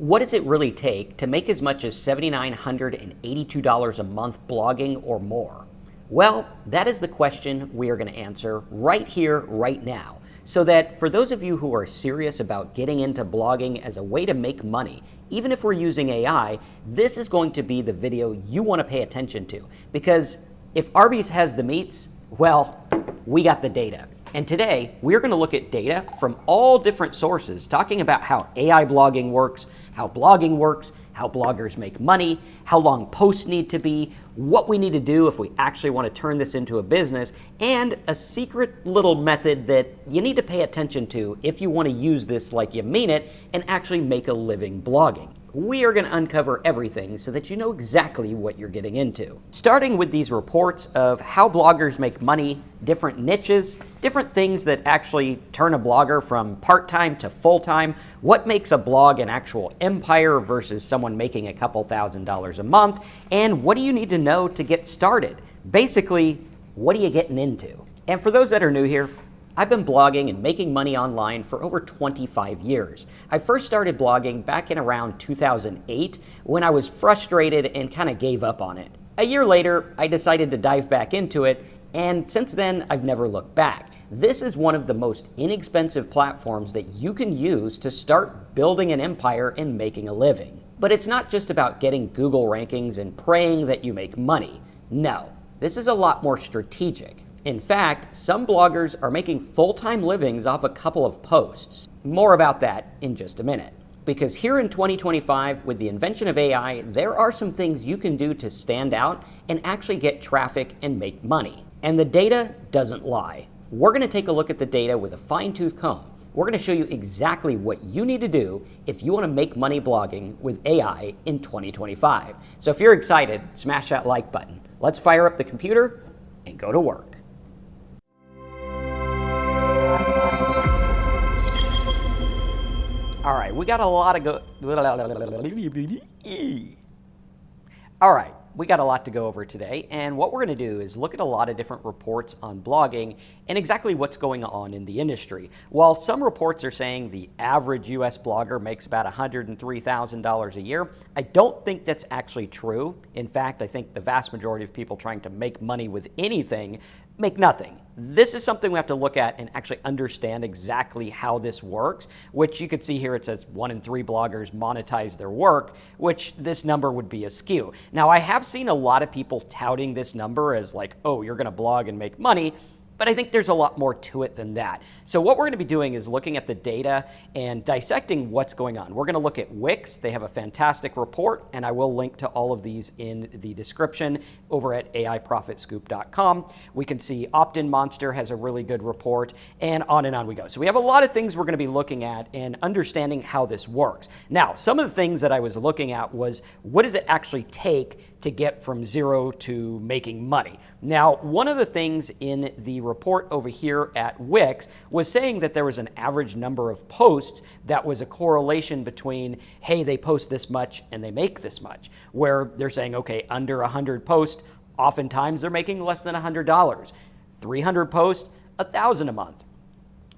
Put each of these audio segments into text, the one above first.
What does it really take to make as much as $7,982 a month blogging or more? Well, that is the question we are going to answer right here, right now. So that for those of you who are serious about getting into blogging as a way to make money, even if we're using AI, this is going to be the video you want to pay attention to. Because if Arby's has the meats, well, we got the data. And today, we're going to look at data from all different sources, talking about how AI blogging works, how blogging works, how bloggers make money, how long posts need to be, what we need to do if we actually want to turn this into a business, and a secret little method that you need to pay attention to if you want to use this like you mean it and actually make a living blogging. We are going to uncover everything so that you know exactly what you're getting into. Starting with these reports of how bloggers make money, different niches, different things that actually turn a blogger from part-time to full-time, what makes a blog an actual empire versus someone making a couple $1,000s a month, and what do you need to know to get started? Basically, what are you getting into? And for those that are new here, I've been blogging and making money online for over 25 years. I first started blogging back in around 2008 when I was frustrated and kind of gave up on it. A year later, I decided to dive back into it, and since then, I've never looked back. This is one of the most inexpensive platforms that you can use to start building an empire and making a living. But it's not just about getting Google rankings and praying that you make money. No, this is a lot more strategic. In fact, some bloggers are making full-time livings off a couple of posts. More about that in just a minute. Because here in 2025, with the invention of AI, there are some things you can do to stand out and actually get traffic and make money. And the data doesn't lie. We're going to take a look at the data with a fine-tooth comb. We're going to show you exactly what you need to do if you want to make money blogging with AI in 2025. So if you're excited, smash that like button. Let's fire up the computer and go to work. All right, we got a lot to go over today, and what we're going to do is look at a lot of different reports on blogging and exactly what's going on in the industry. While some reports are saying the average US blogger makes about $103,000 a year, I don't think that's actually true. In fact, I think the vast majority of people trying to make money with anything make nothing. This is something we have to look at and actually understand exactly how this works, which you could see here it says 1 in 3 bloggers monetize their work, which this number would be askew. Now, I have seen a lot of people touting this number as like, oh, you're going to blog and make money, but I think there's a lot more to it than that. So what we're going to be doing is looking at the data and dissecting what's going on. We're going to look at Wix. They have a fantastic report, and I will link to all of these in the description over at AIProfitScoop.com. We can see Opt-in Monster has a really good report, and on we go. So we have a lot of things we're going to be looking at and understanding how this works. Now, some of the things that I was looking at was, what does it actually take to get from zero to making money? Now, one of the things in the report over here at Wix was saying that there was an average number of posts that was a correlation between, hey, they post this much and they make this much, where they're saying, okay, under 100 posts, oftentimes they're making less than $100. 300 posts, $1,000 a month.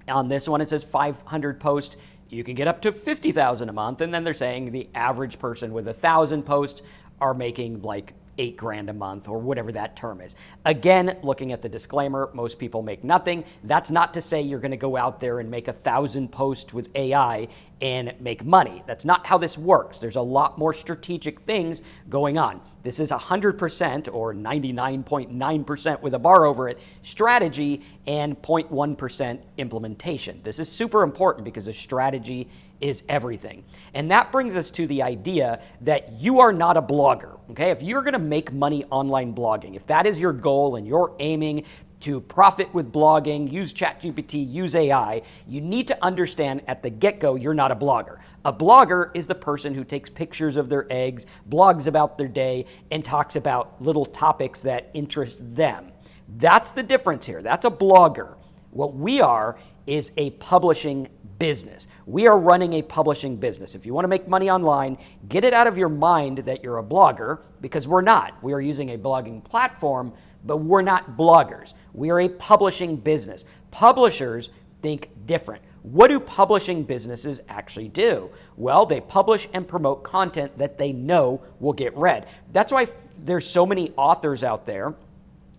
On this one, it says 500 posts, you can get up to $50,000 a month, and then they're saying the average person with 1,000 posts are making like $8,000 a month or whatever that term is. Again, looking at the disclaimer, most people make nothing. That's not to say you're going to go out there and make 1,000 posts with AI and make money. That's not how this works. There's a lot more strategic things going on. This is 100% or 99.9% with a bar over it strategy and 0.1% implementation. This is super important because the strategy is everything. And that brings us to the idea that you are not a blogger, okay? If you're gonna make money online blogging, if that is your goal and you're aiming to profit with blogging, use ChatGPT, use AI, you need to understand at the get-go you're not a blogger. A blogger is the person who takes pictures of their eggs, blogs about their day, and talks about little topics that interest them. That's the difference here. That's a blogger. What we are is a publishing business. We are running a publishing business. If you want to make money online, get it out of your mind that you're a blogger, because we're not. We are using a blogging platform, but we're not bloggers. We are a publishing business. Publishers think different. What do publishing businesses actually do? Well, they publish and promote content that they know will get read. That's why there's so many authors out there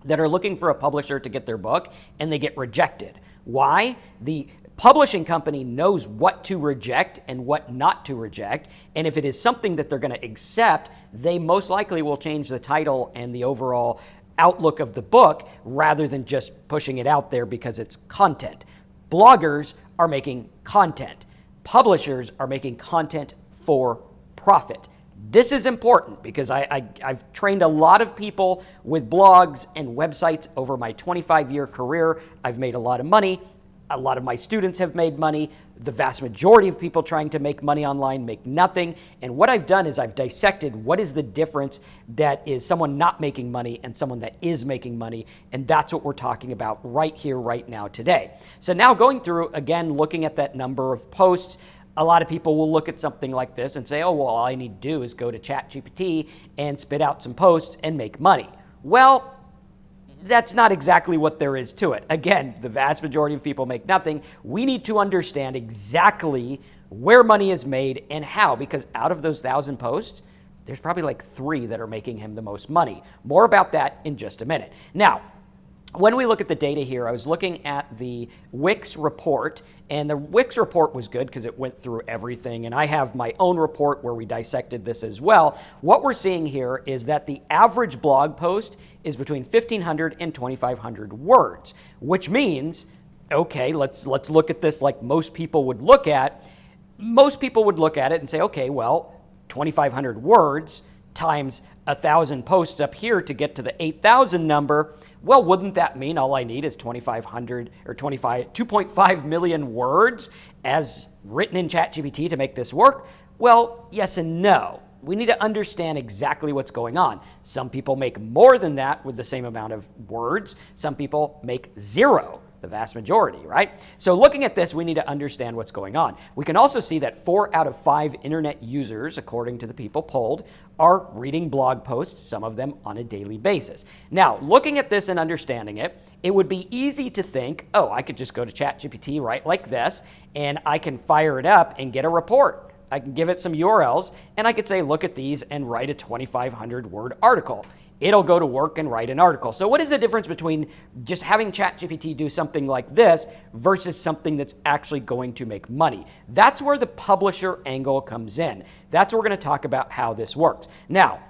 that are looking for a publisher to get their book and they get rejected. Why? The publishing company knows what to reject and what not to reject, and if it is something that they're going to accept, they most likely will change the title and the overall outlook of the book rather than just pushing it out there because it's content. Bloggers are making content. Publishers are making content for profit. This is important because I've trained a lot of people with blogs and websites over my 25-year career. I've made a lot of money. A lot of my students have made money. The vast majority of people trying to make money online make nothing. And what I've done is I've dissected what is the difference that is someone not making money and someone that is making money. And that's what we're talking about right here, right now, today. So now going through, again, looking at that number of posts, a lot of people will look at something like this and say, oh, well, all I need to do is go to ChatGPT and spit out some posts and make money. Well, that's not exactly what there is to it. Again, the vast majority of people make nothing. We need to understand exactly where money is made and how, because out of those 1,000 posts, there's probably like 3 that are making him the most money. More about that in just a minute. Now, when we look at the data here, I was looking at the Wix report, and the Wix report was good because it went through everything, and I have my own report where we dissected this as well. What we're seeing here is that the average blog post is between 1,500 and 2,500 words, which means, okay, let's look at this like most people would look at. Most people would look at it and say, okay, well, 2,500 words times 1,000 posts up here to get to the 8,000 number. Well, wouldn't that mean all I need is 2,500 or 2.5 million words as written in ChatGPT to make this work? Well, yes and no. We need to understand exactly what's going on. Some people make more than that with the same amount of words. Some people make 0, the vast majority, right? So looking at this, we need to understand what's going on. We can also see that 4 out of 5 internet users, according to the people polled, are reading blog posts, some of them on a daily basis. Now, looking at this and understanding it, it would be easy to think, oh, I could just go to ChatGPT, right, like this, and I can fire it up and get a report. I can give it some URLs, and I could say, look at these and write a 2,500 word article. It'll go to work and write an article. So what is the difference between just having ChatGPT do something like this versus something that's actually going to make money? That's where the publisher angle comes in. That's where we're going to talk about how this works. Now,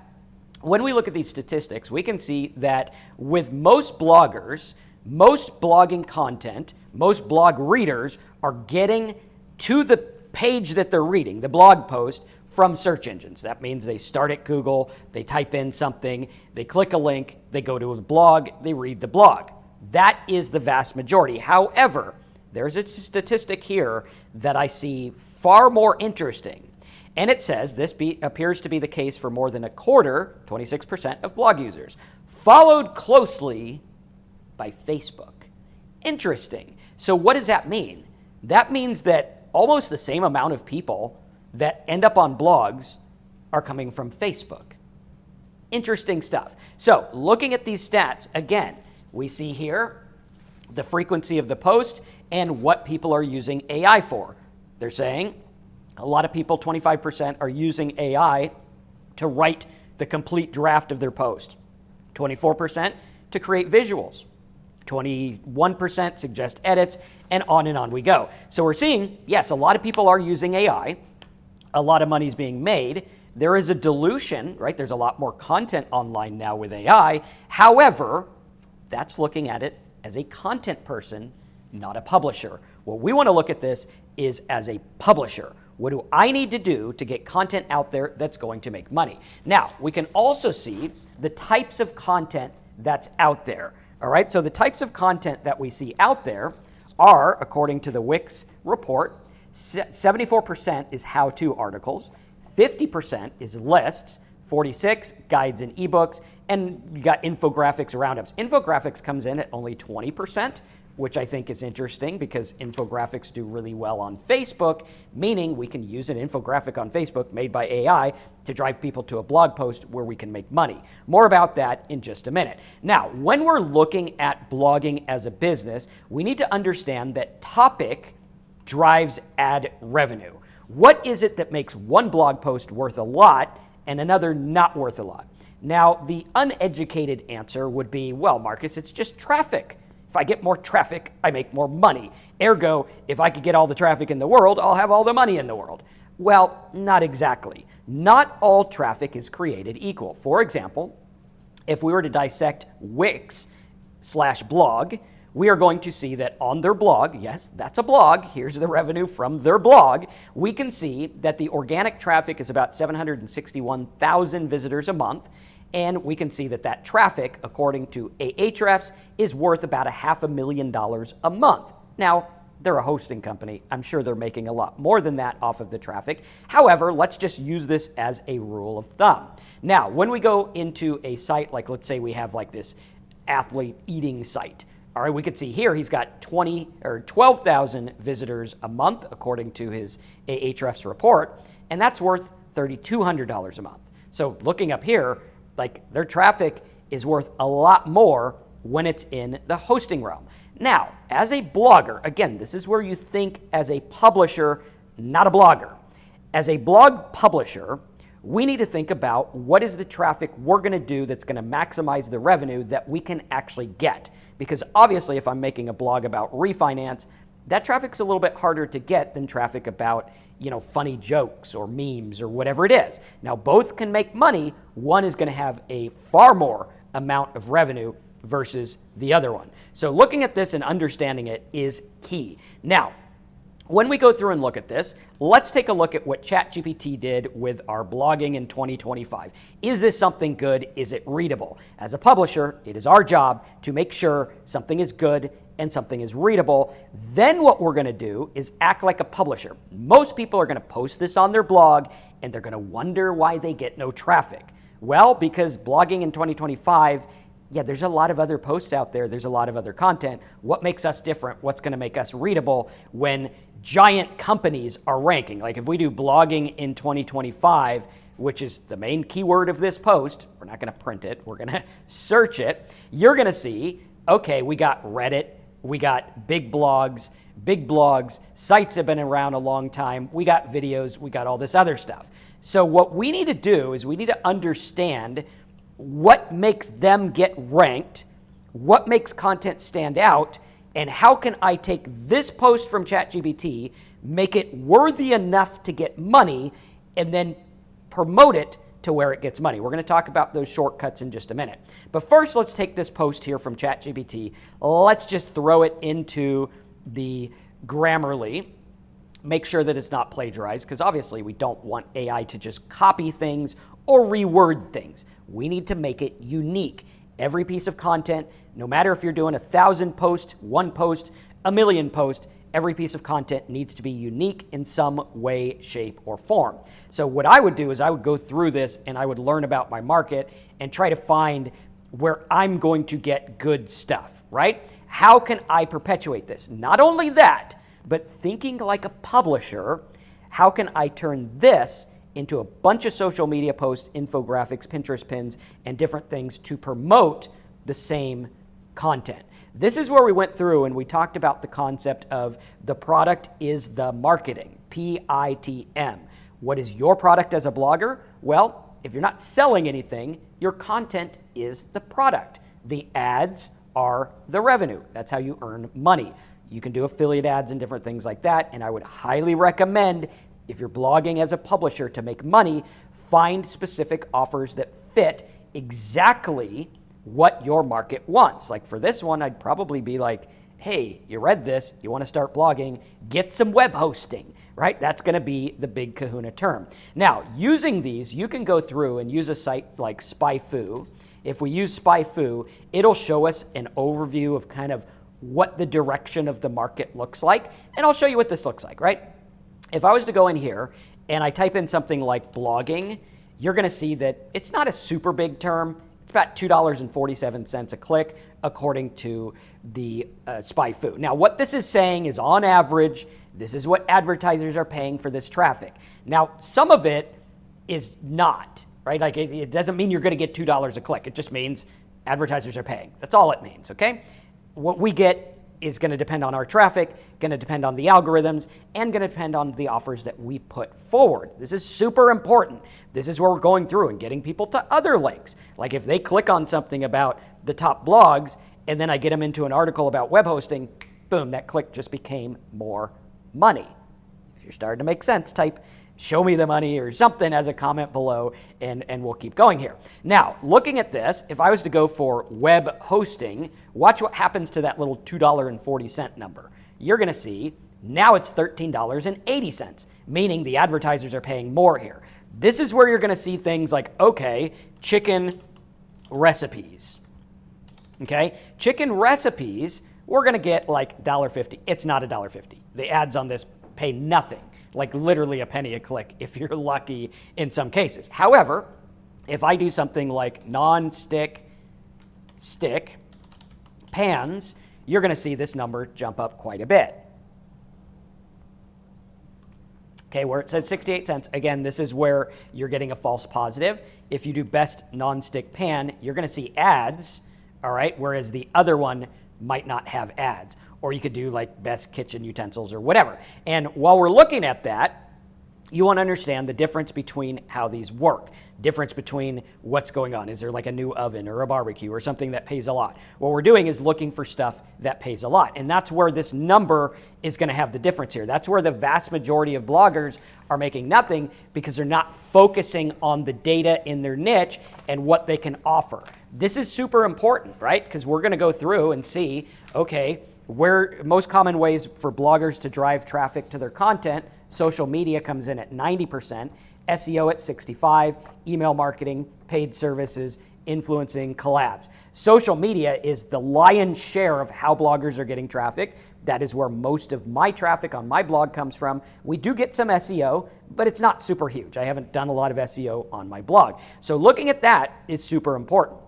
when we look at these statistics, we can see that with most bloggers, most blogging content, most blog readers are getting to the page that they're reading, the blog post, from search engines. That means they start at Google, they type in something, they click a link, they go to a blog, they read the blog. That is the vast majority. However, there's a statistic here that I see far more interesting. And it says this appears to be the case for more than a quarter, 26% of blog users, followed closely by Facebook. Interesting. So what does that mean? That means that almost the same amount of people that end up on blogs are coming from Facebook. Interesting stuff. So looking at these stats, again, we see here the frequency of the post and what people are using AI for. They're saying a lot of people, 25%, are using AI to write the complete draft of their post. 24% to create visuals. 21% suggest edits, and on we go. So we're seeing, yes, a lot of people are using AI. A lot of money is being made. There is a dilution, right? There's a lot more content online now with AI. However, that's looking at it as a content person, not a publisher. What we want to look at this is as a publisher. What do I need to do to get content out there that's going to make money? Now, we can also see the types of content that's out there. All right, so the types of content that we see out there are, according to the Wix report, 74% is how-to articles, 50% is lists, 46 guides and ebooks, and you got infographics, roundups. Infographics comes in at only 20%, which I think is interesting because infographics do really well on Facebook, meaning we can use an infographic on Facebook made by AI to drive people to a blog post where we can make money. More about that in just a minute. Now, when we're looking at blogging as a business, we need to understand that topic drives ad revenue. What is it that makes one blog post worth a lot and another not worth a lot? Now, the uneducated answer would be, well, Marcus, it's just traffic. If I get more traffic, I make more money. Ergo, if I could get all the traffic in the world, I'll have all the money in the world. Well, not exactly. Not all traffic is created equal. For example, if we were to dissect Wix/blog, we are going to see that on their blog, yes, that's a blog, here's the revenue from their blog, we can see that the organic traffic is about 761,000 visitors a month, and we can see that that traffic, according to Ahrefs, is worth about $500,000 a month. Now, they're a hosting company. I'm sure they're making a lot more than that off of the traffic. However, let's just use this as a rule of thumb. Now, when we go into a site, like let's say we have like this athlete eating site, all right, we could see here he's got 12,000 visitors a month, according to his Ahrefs report, and that's worth $3,200 a month. So looking up here, like their traffic is worth a lot more when it's in the hosting realm. Now, as a blogger, again, this is where you think as a publisher, not a blogger. As a blog publisher, we need to think about what is the traffic we're going to do that's going to maximize the revenue that we can actually get. Because obviously, if I'm making a blog about refinance, that traffic's a little bit harder to get than traffic about, funny jokes or memes or whatever it is. Now, both can make money. One is going to have a far more amount of revenue versus the other one. So looking at this and understanding it is key. Now, when we go through and look at this, let's take a look at what ChatGPT did with our blogging in 2025. Is this something good? Is it readable? As a publisher, it is our job to make sure something is good and something is readable. Then what we're going to do is act like a publisher. Most people are going to post this on their blog and they're going to wonder why they get no traffic. Well, because blogging in 2025, there's a lot of other posts out there. There's a lot of other content. What makes us different? What's going to make us readable when giant companies are ranking? Like if we do blogging in 2025, which is the main keyword of this post, we're not going to print it. We're going to search it. You're going to see, okay, we got Reddit. We got big blogs, sites have been around a long time. We got videos. We got all this other stuff. So what we need to do is we need to understand what makes them get ranked, what makes content stand out, and how can I take this post from ChatGPT, make it worthy enough to get money, and then promote it to where it gets money. We're going to talk about those shortcuts in just a minute. But first, let's take this post here from ChatGPT. Let's just throw it into the Grammarly. Make sure that it's not plagiarized, because obviously we don't want AI to just copy things or reword things. We need to make it unique. Every piece of content, no matter if you're doing 1,000 posts, 1 post, 1,000,000 posts, every piece of content needs to be unique in some way, shape, or form. So what I would do is I would go through this and I would learn about my market and try to find where I'm going to get good stuff, right? How can I perpetuate this? Not only that, but thinking like a publisher, how can I turn this into a bunch of social media posts, infographics, Pinterest pins, and different things to promote the same content? This is where we went through and we talked about the concept of the product is the marketing, PITM. What is your product as a blogger? Well, if you're not selling anything, your content is the product. The ads are the revenue. That's how you earn money. You can do affiliate ads and different things like that, and I would highly recommend, if you're blogging as a publisher to make money, find specific offers that fit exactly what your market wants. Like for this one, I'd probably be like, hey, you read this, you want to start blogging, get some web hosting, right? That's going to be the big kahuna term. Now, using these, you can go through and use a site like SpyFu. If we use SpyFu, it'll show us an overview of kind of what the direction of the market looks like. And I'll show you what this looks like, right? If I was to go in here and I type in something like blogging, you're going to see that it's not a super big term. It's about $2.47 a click, according to the SpyFu. Now, what this is saying is on average, this is what advertisers are paying for this traffic. Now, some of it is not, right? Like it doesn't mean you're going to get $2 a click. It just means advertisers are paying. That's all it means, okay? What we get is going to depend on our traffic, going to depend on the algorithms, and going to depend on the offers that we put forward. This is super important. This is where we're going through and getting people to other links. Like if they click on something about the top blogs, and then I get them into an article about web hosting, boom, that click just became more money. If you're starting to make sense, type show me the money or something as a comment below, and we'll keep going here. Now, looking at this, if I was to go for web hosting, watch what happens to that little $2.40 number. You're going to see now it's $13.80, meaning the advertisers are paying more here. This is where you're going to see things like, okay, chicken recipes. Okay, chicken recipes, we're going to get like $1.50. It's not $1.50. The ads on this pay nothing. Like literally a penny a click if you're lucky in some cases. However, if I do something like non-stick stick pans, you're going to see this number jump up quite a bit. Okay, where it says 68 cents, again, this is where you're getting a false positive. If you do best non-stick pan, you're going to see ads, all right, whereas the other one might not have ads. Or you could do like best kitchen utensils or whatever. And while we're looking at that, you want to understand the difference between how these work, difference between what's going on. Is there like a new oven or a barbecue or something that pays a lot? What we're doing is looking for stuff that pays a lot. And that's where this number is going to have the difference here. That's where the vast majority of bloggers are making nothing because they're not focusing on the data in their niche and what they can offer. This is super important, right? Because we're going to go through and see, okay, where most common ways for bloggers to drive traffic to their content, social media comes in at 90%, SEO at 65%, email marketing, paid services, influencing, collabs. Social media is the lion's share of how bloggers are getting traffic. That is where most of my traffic on my blog comes from. We do get some SEO, but it's not super huge. I haven't done a lot of SEO on my blog. So looking at that is super important.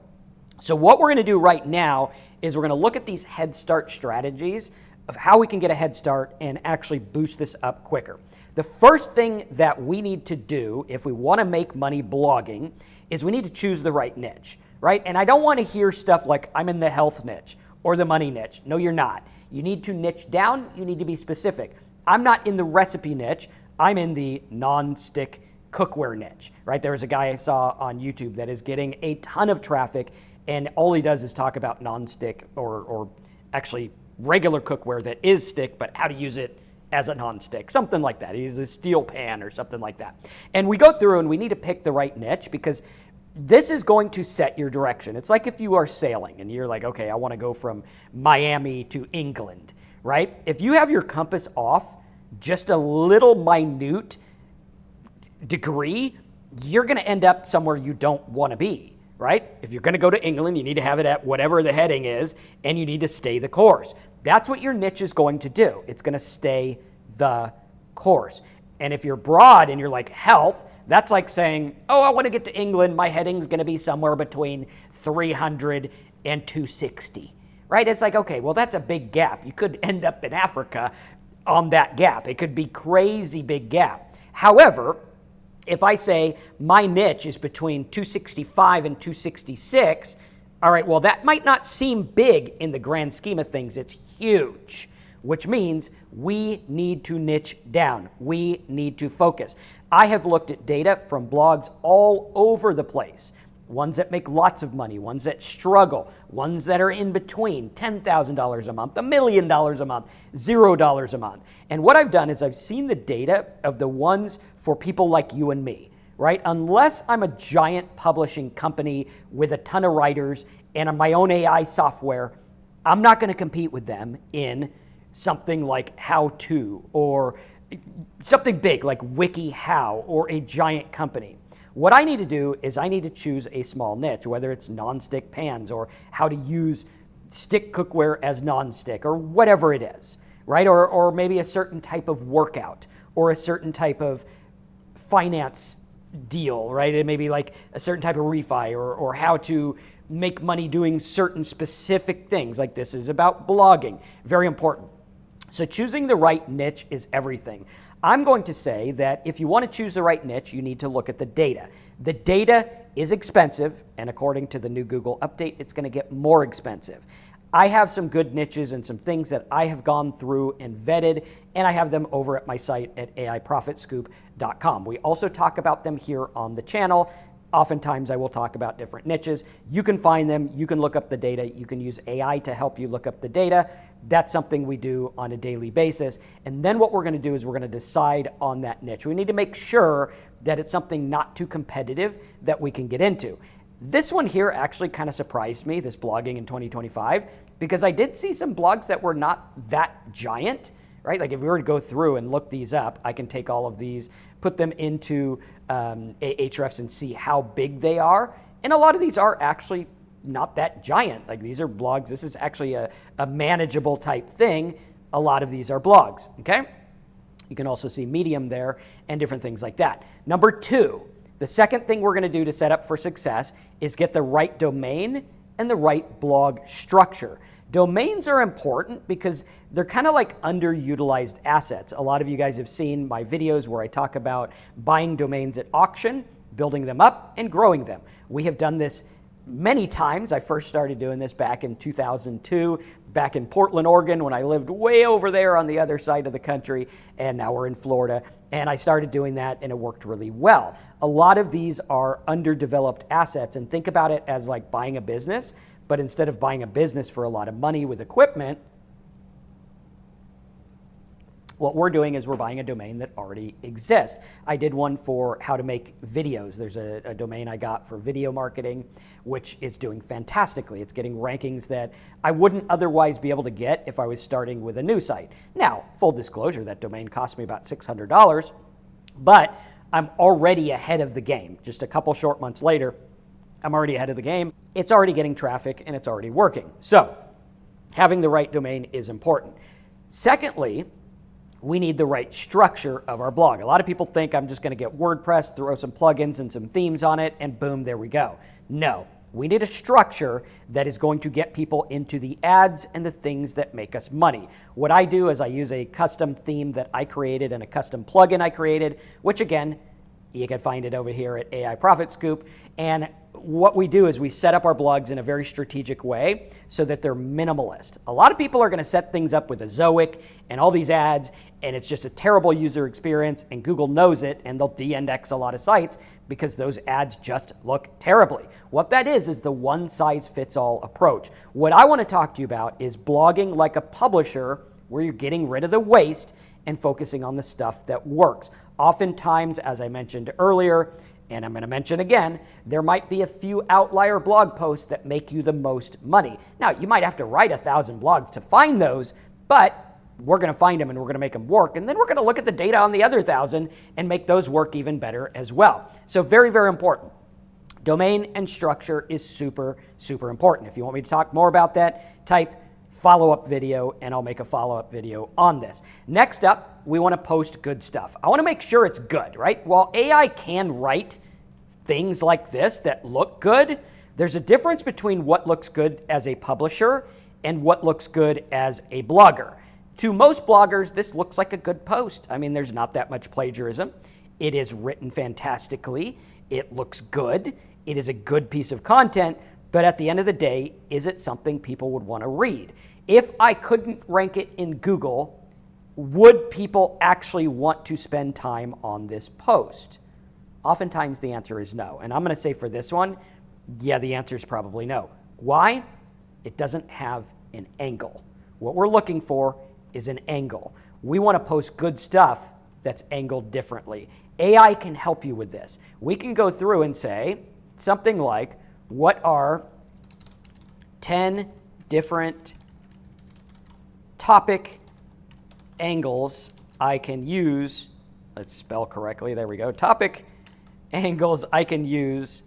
So what we're going to do right now is we're going to look at these head start strategies of how we can get a head start and actually boost this up quicker. The first thing that we need to do if we want to make money blogging is we need to choose the right niche, right? And I don't want to hear stuff like I'm in the health niche or the money niche. No, you're not. You need to niche down. You need to be specific. I'm not in the recipe niche. I'm in the non-stick cookware niche, right? There was a guy I saw on YouTube that is getting a ton of traffic, and all he does is talk about non-stick or actually regular cookware that is stick, but how to use it as a non-stick, something like that. He's the steel pan or something like that. And we go through and we need to pick the right niche because this is going to set your direction. It's like if you are sailing and you're like, okay, I want to go from Miami to England, right? If you have your compass off just a little minute degree, you're going to end up somewhere you don't want to be. Right? If you're going to go to England, you need to have it at whatever the heading is, and you need to stay the course. That's what your niche is going to do. It's going to stay the course. And if you're broad and you're like health, that's like saying, oh, I want to get to England. My heading's going to be somewhere between 300 and 260. Right? It's like, okay, well, that's a big gap. You could end up in Africa on that gap. It could be crazy big gap. However, if I say my niche is between 265 and 266, all right, well, that might not seem big in the grand scheme of things. It's huge, which means we need to niche down. We need to focus. I have looked at data from blogs all over the place. Ones that make lots of money, ones that struggle, ones that are in between, $10,000 a month, $1 million a month, $0 a month. And what I've done is I've seen the data of the ones for people like you and me, right? Unless I'm a giant publishing company with a ton of writers and my own AI software, I'm not going to compete with them in something like how to or something big like WikiHow or a giant company. What I need to do is I need to choose a small niche, whether it's non-stick pans or how to use stick cookware as non-stick or whatever it is, right? Or maybe a certain type of workout or a certain type of finance deal, right? It may be like a certain type of refi or how to make money doing certain specific things. Like this is about blogging, very important. So choosing the right niche is everything. I'm going to say that if you want to choose the right niche, you need to look at the data. The data is expensive, and according to the new Google update, it's going to get more expensive. I have some good niches and some things that I have gone through and vetted, and I have them over at my site at aiprofitscoop.com. We also talk about them here on the channel. Oftentimes I will talk about different niches. You can find them, you can look up the data, you can use AI to help you look up the data. That's something we do on a daily basis. And then what we're gonna do is we're gonna decide on that niche. We need to make sure that it's something not too competitive that we can get into. This one here actually kind of surprised me, this blogging in 2025, because I did see some blogs that were not that giant, right? Like if we were to go through and look these up, I can take all of these, put them into Ahrefs and see how big they are. And a lot of these are actually not that giant. Like these are blogs. This is actually a manageable type thing. A lot of these are blogs, okay? You can also see Medium there and different things like that. Number two, the second thing we're gonna do to set up for success is get the right domain and the right blog structure. Domains are important because they're kind of like underutilized assets. A lot of you guys have seen my videos where I talk about buying domains at auction, building them up, and growing them. We have done this many times. I first started doing this back in 2002, back in Portland, Oregon, when I lived way over there on the other side of the country, and now we're in Florida. And I started doing that, and it worked really well. A lot of these are underdeveloped assets, and think about it as like buying a business. But instead of buying a business for a lot of money with equipment, what we're doing is we're buying a domain that already exists. I did one for how to make videos. There's a domain I got for video marketing, which is doing fantastically. It's getting rankings that I wouldn't otherwise be able to get if I was starting with a new site. Now, full disclosure, that domain cost me about $600, but I'm already ahead of the game. Just a couple short months later, I'm already ahead of the game. It's already getting traffic and it's already working. So having the right domain is important. Secondly, we need the right structure of our blog. A lot of people think I'm just gonna get WordPress, throw some plugins and some themes on it, and boom, there we go. No, we need a structure that is going to get people into the ads and the things that make us money. What I do is I use a custom theme that I created and a custom plugin I created, which again, you can find it over here at AI Profit Scoop. And what we do is we set up our blogs in a very strategic way so that they're minimalist. A lot of people are gonna set things up with a Zoic and all these ads, and it's just a terrible user experience, and Google knows it, and they'll de-index a lot of sites because those ads just look terribly. What that is the one-size-fits-all approach. What I wanna talk to you about is blogging like a publisher where you're getting rid of the waste and focusing on the stuff that works. Oftentimes, as I mentioned earlier, and I'm going to mention again, there might be a few outlier blog posts that make you the most money. Now, you might have to write 1,000 blogs to find those, but we're going to find them and we're going to make them work. And then we're going to look at the data on the other 1,000 and make those work even better as well. So very, very important. Domain and structure is super, super important. If you want me to talk more about that, type follow-up video and I'll make a follow-up video on this. Next up, we want to post good stuff. I want to make sure it's good, right? While AI can write things like this that look good, there's a difference between what looks good as a publisher and what looks good as a blogger. To most bloggers, this looks like a good post. I mean, there's not that much plagiarism. It is written fantastically. It looks good. It is a good piece of content. But at the end of the day, is it something people would want to read? If I couldn't rank it in Google, would people actually want to spend time on this post? Oftentimes the answer is no. And I'm going to say for this one, yeah, the answer is probably no. Why? It doesn't have an angle. What we're looking for is an angle. We want to post good stuff that's angled differently. AI can help you with this. We can go through and say something like, what are 10 different topic angles I can use? Let's spell correctly. There we go. Topic angles I can use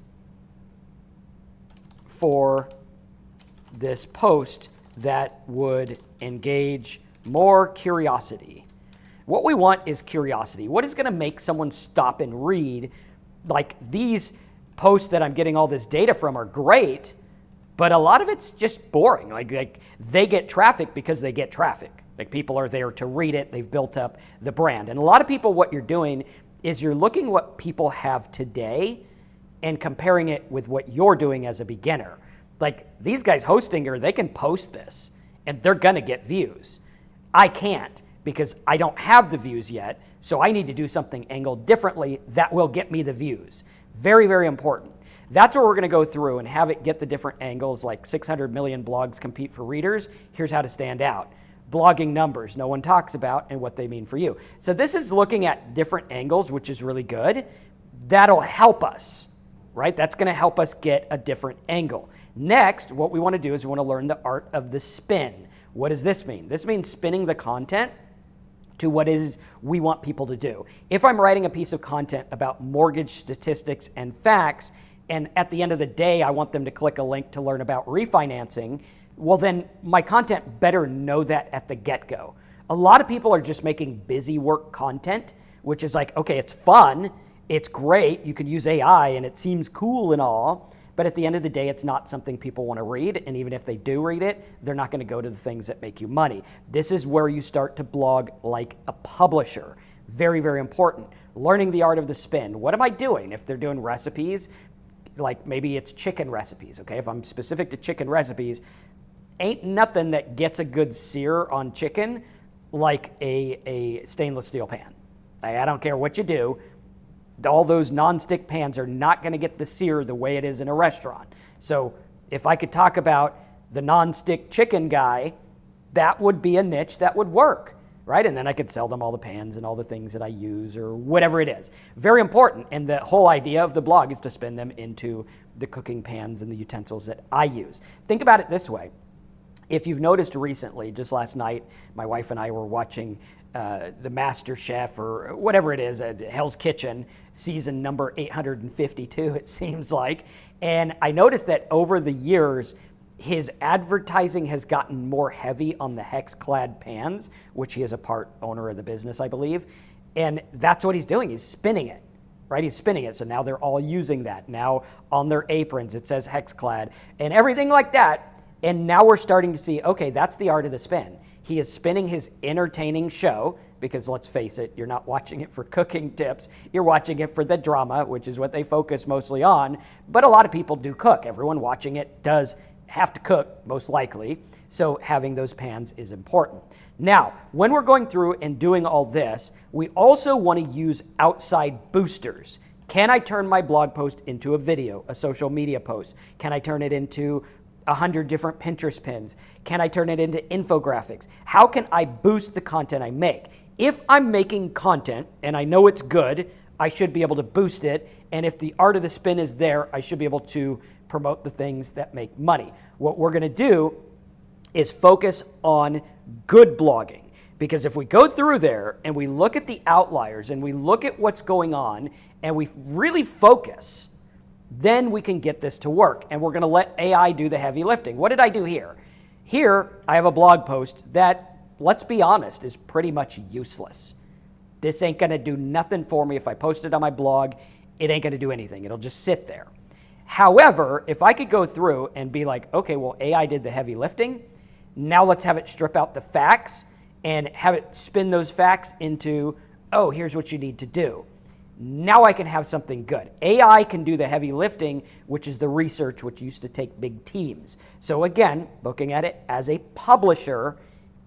for this post that would engage more curiosity. What we want is curiosity. What is going to make someone stop and read? Like these posts that I'm getting all this data from are great, but a lot of it's just boring. Like they get traffic because they get traffic. Like people are there to read it. They've built up the brand. And a lot of people, what you're doing is you're looking what people have today and comparing it with what you're doing as a beginner. Like these guys hosting here, they can post this and they're going to get views. I can't because I don't have the views yet. So I need to do something angled differently that will get me the views. Very, very important. That's where we're going to go through and have it get the different angles, like 600 million blogs compete for readers. Here's how to stand out. Blogging numbers no one talks about and what they mean for you. So this is looking at different angles, which is really good. That'll help us, right? That's going to help us get a different angle. Next, what we want to do is we want to learn the art of the spin. What does this mean? This means spinning the content to what is we want people to do. If I'm writing a piece of content about mortgage statistics and facts, and at the end of the day, I want them to click a link to learn about refinancing, well then my content better know that at the get-go. A lot of people are just making busy work content, which is like, okay, it's fun, it's great, you can use AI and it seems cool and all, but at the end of the day, it's not something people want to read. And even if they do read it, they're not going to go to the things that make you money. This is where you start to blog like a publisher. Very, very important. Learning the art of the spin. What am I doing? If they're doing recipes, like maybe it's chicken recipes, okay? If I'm specific to chicken recipes, ain't nothing that gets a good sear on chicken like a stainless steel pan. I don't care what you do. All those non-stick pans are not going to get the sear the way it is in a restaurant. So if I could talk about the non-stick chicken guy, that would be a niche that would work, right? And then I could sell them all the pans and all the things that I use or whatever it is. Very important. And the whole idea of the blog is to spin them into the cooking pans and the utensils that I use. Think about it this way. If you've noticed recently, just last night, my wife and I were watching the Master Chef or whatever it is, Hell's Kitchen, season number 852, it seems like. And I noticed that over the years, his advertising has gotten more heavy on the hex-clad pans, which he is a part owner of the business, I believe. And that's what he's doing. He's spinning it, right? He's spinning it. So now they're all using that. Now on their aprons, it says hex-clad and everything like that. And now we're starting to see, okay, that's the art of the spin. He is spinning his entertaining show because let's face it, you're not watching it for cooking tips. You're watching it for the drama, which is what they focus mostly on. But a lot of people do cook. Everyone watching it does have to cook, most likely. So having those pans is important. Now, when we're going through and doing all this, we also want to use outside boosters. Can I turn my blog post into a video, a social media post? Can I turn it into 100 different Pinterest pins? Can I turn it into infographics? How can I boost the content I make? If I'm making content and I know it's good, I should be able to boost it. And if the art of the spin is there, I should be able to promote the things that make money. What we're going to do is focus on good blogging. Because if we go through there and we look at the outliers and we look at what's going on and we really focus, then we can get this to work. And we're going to let AI do the heavy lifting. What did I do here? Here, I have a blog post that, let's be honest, is pretty much useless. This ain't going to do nothing for me. If I post it on my blog, it ain't going to do anything. It'll just sit there. However, if I could go through and be like, okay, well, AI did the heavy lifting. Now let's have it strip out the facts and have it spin those facts into, oh, here's what you need to do. Now I can have something good. AI can do the heavy lifting, which is the research, which used to take big teams. So again, looking at it as a publisher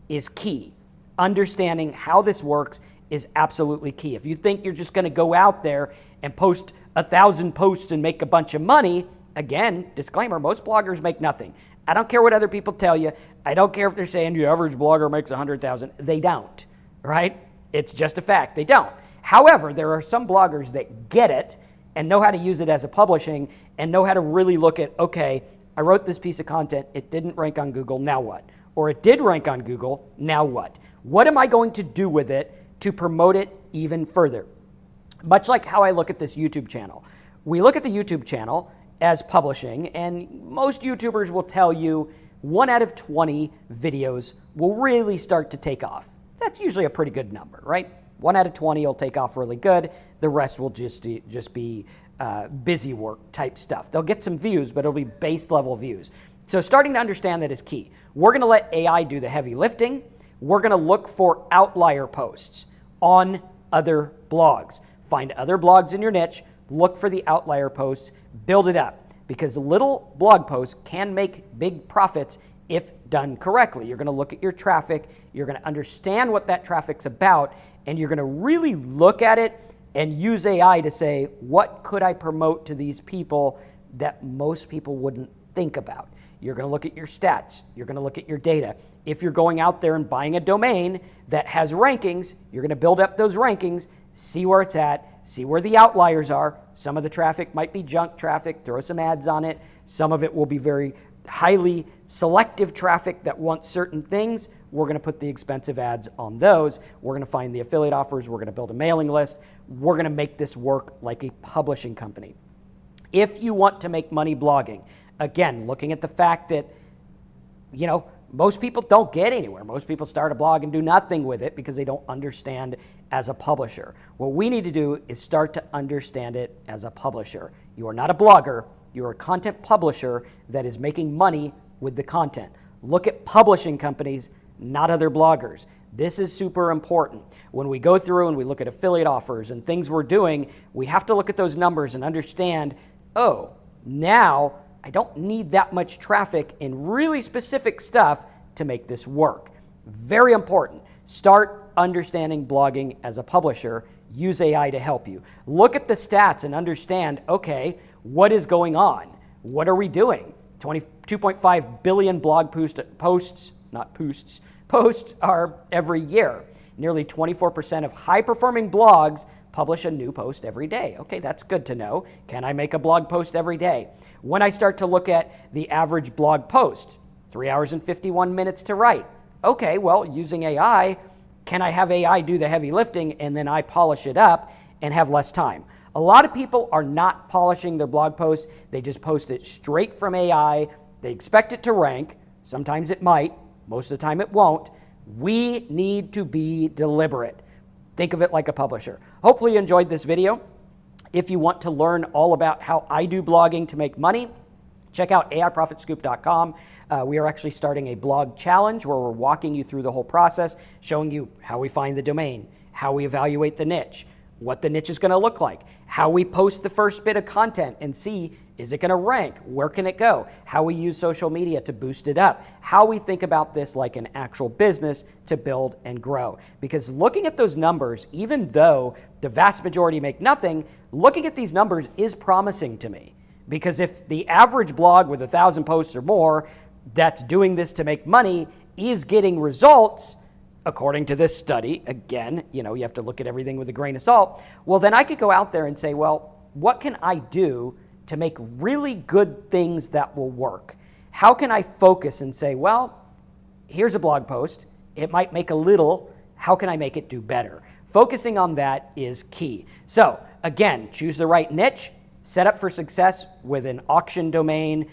is key. Understanding how this works is absolutely key. If you think you're just going to go out there and post 1,000 posts and make a bunch of money, again, disclaimer, most bloggers make nothing. I don't care what other people tell you. I don't care if they're saying the average blogger makes 100,000. They don't, right? It's just a fact. They don't. However, there are some bloggers that get it and know how to use it as a publishing and know how to really look at, okay, I wrote this piece of content, it didn't rank on Google, now what? Or it did rank on Google, now what? What am I going to do with it to promote it even further? Much like how I look at this YouTube channel. We look at the YouTube channel as publishing, and most YouTubers will tell you 1 out of 20 videos will really start to take off. That's usually a pretty good number, right? 1 out of 20 will take off really good. The rest will just be busy work type stuff. They'll get some views, but it'll be base level views. So starting to understand that is key. We're going to let AI do the heavy lifting. We're going to look for outlier posts on other blogs. Find other blogs in your niche, look for the outlier posts, build it up. because little blog posts can make big profits if done correctly. You're going to look at your traffic, you're going to understand what that traffic's about, and you're going to really look at it and use AI to say, what could I promote to these people that most people wouldn't think about? You're going to look at your stats. You're going to look at your data. If you're going out there and buying a domain that has rankings, you're going to build up those rankings, see where it's at, see where the outliers are. Some of the traffic might be junk traffic, throw some ads on it. Some of it will be very highly selective traffic that wants certain things. We're going to put the expensive ads on those. We're going to find the affiliate offers. We're going to build a mailing list. We're going to make this work like a publishing company. If you want to make money blogging, again, looking at the fact that, most people don't get anywhere. Most people start a blog and do nothing with it because they don't understand as a publisher. What we need to do is start to understand it as a publisher. You are not a blogger. You are a content publisher that is making money with the content. Look at publishing companies, not other bloggers. This is super important. When we go through and we look at affiliate offers and things we're doing, we have to look at those numbers and understand, oh, now I don't need that much traffic in really specific stuff to make this work. Very important. Start understanding blogging as a publisher. Use AI to help you. Look at the stats and understand, okay, what is going on? What are we doing? 2.5 billion blog posts are every year. Nearly 24% of high-performing blogs publish a new post every day. Okay, that's good to know. Can I make a blog post every day? When I start to look at the average blog post, 3 hours and 51 minutes to write. Okay, well, using AI, can I have AI do the heavy lifting and then I polish it up and have less time? A lot of people are not polishing their blog posts. They just post it straight from AI. They expect it to rank. Sometimes it might. Most of the time it won't. We need to be deliberate. Think of it like a publisher. Hopefully you enjoyed this video. If you want to learn all about how I do blogging to make money, check out AIProfitScoop.com. We are actually starting a blog challenge where we're walking you through the whole process, showing you how we find the domain, how we evaluate the niche, what the niche is going to look like, how we post the first bit of content and see, is it going to rank? Where can it go? How we use social media to boost it up. How we think about this like an actual business to build and grow. Because looking at those numbers, even though the vast majority make nothing, looking at these numbers is promising to me. Because if the average blog with 1,000 posts or more that's doing this to make money is getting results, according to this study, again, you have to look at everything with a grain of salt, well, then I could go out there and say, well, what can I do to make really good things that will work? How can I focus and say, well, here's a blog post. It might make a little. How can I make it do better? Focusing on that is key. So again, choose the right niche, set up for success with an auction domain,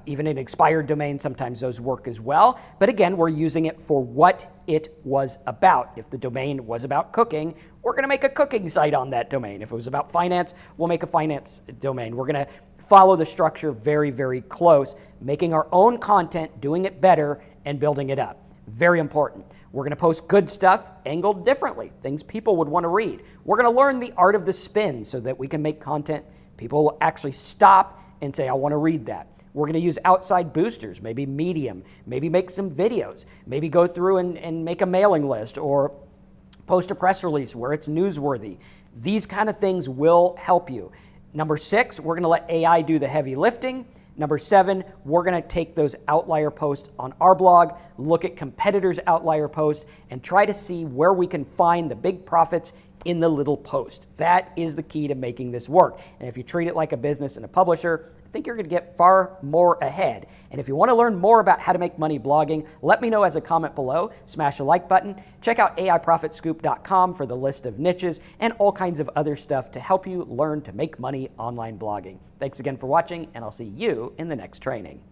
even an expired domain. Sometimes those work as well. But again, we're using it for what it was about. If the domain was about cooking, we're going to make a cooking site on that domain. If it was about finance, we'll make a finance domain. We're going to follow the structure very, very close, making our own content, doing it better, and building it up. Very important. We're going to post good stuff angled differently, things people would want to read. We're going to learn the art of the spin so that we can make content people will actually stop and say, I want to read that. We're going to use outside boosters, maybe Medium, maybe make some videos, maybe go through and make a mailing list or post a press release where it's newsworthy. These kind of things will help you. Number 6, we're going to let AI do the heavy lifting. Number 7, we're going to take those outlier posts on our blog, look at competitors' outlier posts, and try to see where we can find the big profits in the little post. That is the key to making this work. And if you treat it like a business and a publisher, I think you're going to get far more ahead. And if you want to learn more about how to make money blogging, let me know as a comment below. Smash the like button. Check out AIProfitScoop.com for the list of niches and all kinds of other stuff to help you learn to make money online blogging. Thanks again for watching, and I'll see you in the next training.